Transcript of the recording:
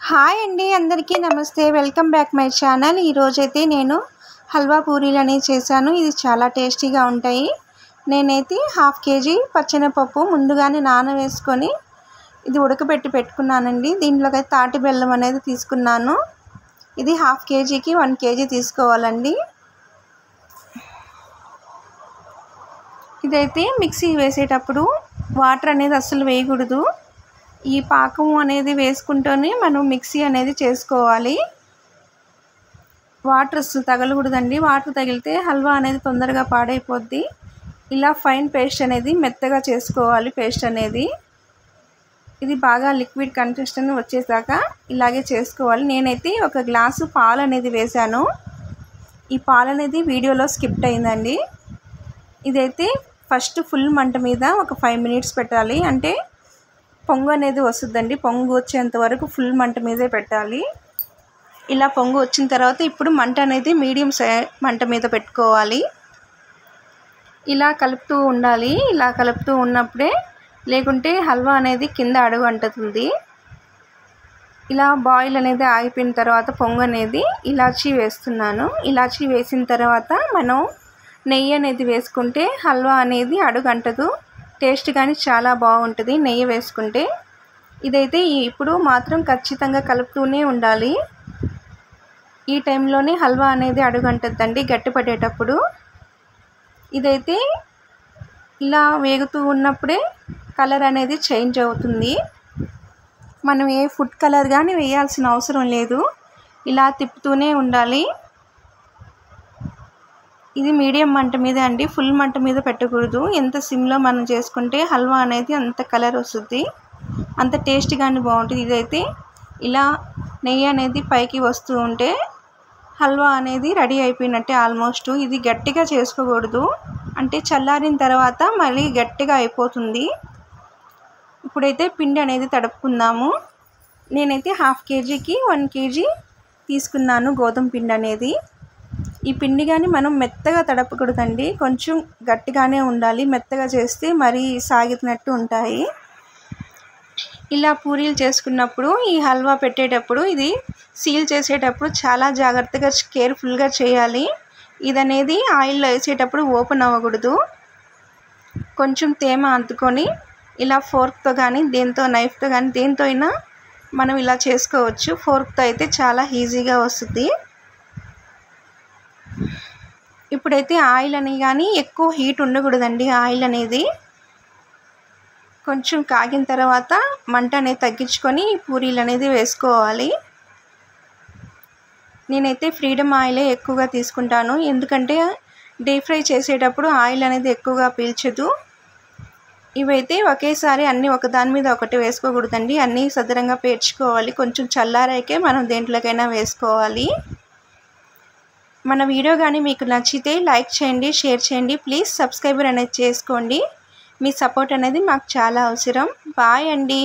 Hi అండి, అందరికీ నమస్తే. Welcome back my channel. ఈరోజైతే నేను హల్వా పూరీలు అనేవి చేశాను. ఇది చాలా టేస్టీగా ఉంటాయి. నేనైతే 1/2 kg పచ్చెనపప్పు ముందుగానే నానవేసుకొని ఇది ఉడకబెట్టి పెట్టుకున్నానండి. దీంట్లోకి అయితే తాటి బెల్లం అనేది తీసుకున్నాను. ఇది 1/2 kgకి 1 kg తీసుకోవాలండి. ఇదైతే మిక్సీ వేసేటప్పుడు వాటర్ అనేది అస్సలు వేయకూడదు. ఈ పాకం అనేది వేసుకుంటూనే మనం మిక్సీ అనేది చేసుకోవాలి. వాటర్ అస్సలు తగలకూడదండి. వాటర్ తగిలితే హల్వా అనేది తొందరగా పాడైపోద్ది. ఇలా ఫైన్ పేస్ట్ అనేది మెత్తగా చేసుకోవాలి. పేస్ట్ అనేది ఇది బాగా లిక్విడ్ కన్సిస్టెన్సీ వచ్చేసాక ఇలాగే చేసుకోవాలి. నేనైతే 1 గ్లాసు పాలు అనేది వేశాను. ఈ పాలు అనేది వీడియోలో స్కిప్ అయిందండి. ఇదైతే ఫస్ట్ ఫుల్ మంట మీద ఒక 5 minutes పెట్టాలి. అంటే పొంగు అనేది వస్తుందండి. పొంగు వచ్చేంత వరకు ఫుల్ మంట మీదే పెట్టాలి. ఇలా పొంగు వచ్చిన తర్వాత ఇప్పుడు మంట అనేది మీడియం మంట మీద పెట్టుకోవాలి. ఇలా కలుపుతూ ఉండాలి. ఇలా కలుపుతూ ఉన్నప్పుడే, లేకుంటే హల్వా అనేది కింద అడుగు అంటుతుంది. ఇలా బాయిల్ అనేది ఆగిపోయిన తర్వాత పొంగు అనేది ఇలాచీ వేస్తున్నాను. ఇలాచీ వేసిన తర్వాత మనం నెయ్యి అనేది వేసుకుంటే హల్వా అనేది అడుగు అంటదు. టేస్ట్ కానీ చాలా బాగుంటుంది నెయ్యి వేసుకుంటే. ఇదైతే ఇప్పుడు మాత్రం ఖచ్చితంగా కలుపుతూనే ఉండాలి. ఈ టైంలోనే హల్వా అనేది అడుగంటద్దండి గట్టిపడేటప్పుడు. ఇదైతే ఇలా వేగుతూ ఉన్నప్పుడే కలర్ అనేది చేంజ్ అవుతుంది. మనం ఏ ఫుడ్ కలర్ కానీ వేయాల్సిన అవసరం లేదు. ఇలా తిప్పుతూనే ఉండాలి. ఇది మీడియం మంట మీద అండి, ఫుల్ మంట మీద పెట్టకూడదు. ఎంత సిమ్లో మనం చేసుకుంటే హల్వా అనేది అంత కలర్ వస్తుంది, అంత టేస్ట్ కానీ బాగుంటుంది. ఇదైతే ఇలా నెయ్యి అనేది పైకి వస్తూ ఉంటే హల్వా అనేది రెడీ అయిపోయినట్టే ఆల్మోస్ట్. ఇది గట్టిగా చేసుకోకూడదు, అంటే చల్లారిన తర్వాత మళ్ళీ గట్టిగా అయిపోతుంది. ఇప్పుడైతే పిండి అనేది తడుపుకుందాము. నేనైతే 1/2 kgకి 1 kg తీసుకున్నాను గోధుమ పిండి అనేది. ఈ పిండి కానీ మనం మెత్తగా తడపకూడదండి, కొంచెం గట్టిగానే ఉండాలి. మెత్తగా చేస్తే మరీ సాగినట్టు ఉంటాయి. ఇలా పూరీలు చేసుకున్నప్పుడు ఈ హల్వా పెట్టేటప్పుడు ఇది సీల్ చేసేటప్పుడు చాలా జాగ్రత్తగా కేర్ఫుల్గా చేయాలి. ఇదనేది ఆయిల్లో వేసేటప్పుడు ఓపెన్ అవ్వకూడదు. కొంచెం తేమ అంటుకొని ఇలా ఫోర్క్తో కానీ దేంతో నైఫ్తో కానీ దేంతో అయినా మనం ఇలా చేసుకోవచ్చు. ఫోర్క్తో అయితే చాలా ఈజీగా వస్తుంది. ఇప్పుడైతే ఆయిల్ అని కానీ ఎక్కువ హీట్ ఉండకూడదండి. ఆయిల్ అనేది కొంచెం కాగిన తర్వాత మంట అనేది తగ్గించుకొని పూరీలు అనేది వేసుకోవాలి. నేనైతే ఫ్రీడమ్ ఆయిలే ఎక్కువగా తీసుకుంటాను, ఎందుకంటే డీప్ ఫ్రై చేసేటప్పుడు ఆయిల్ అనేది ఎక్కువగా పీల్చదు. ఇవైతే ఒకేసారి అన్నీ ఒకదాని మీద ఒకటి వేసుకోకూడదండి, అన్నీ సదరంగా పేర్చుకోవాలి. కొంచెం చల్లారాకే మనం దేంట్లోకైనా వేసుకోవాలి. మన వీడియో కానీ మీకు నచ్చితే లైక్ చేయండి, షేర్ చేయండి. ప్లీజ్ సబ్స్క్రైబర్ అనేది చేసుకోండి. మీ సపోర్ట్ అనేది మాకు చాలా అవసరం. బాయ్ అండి.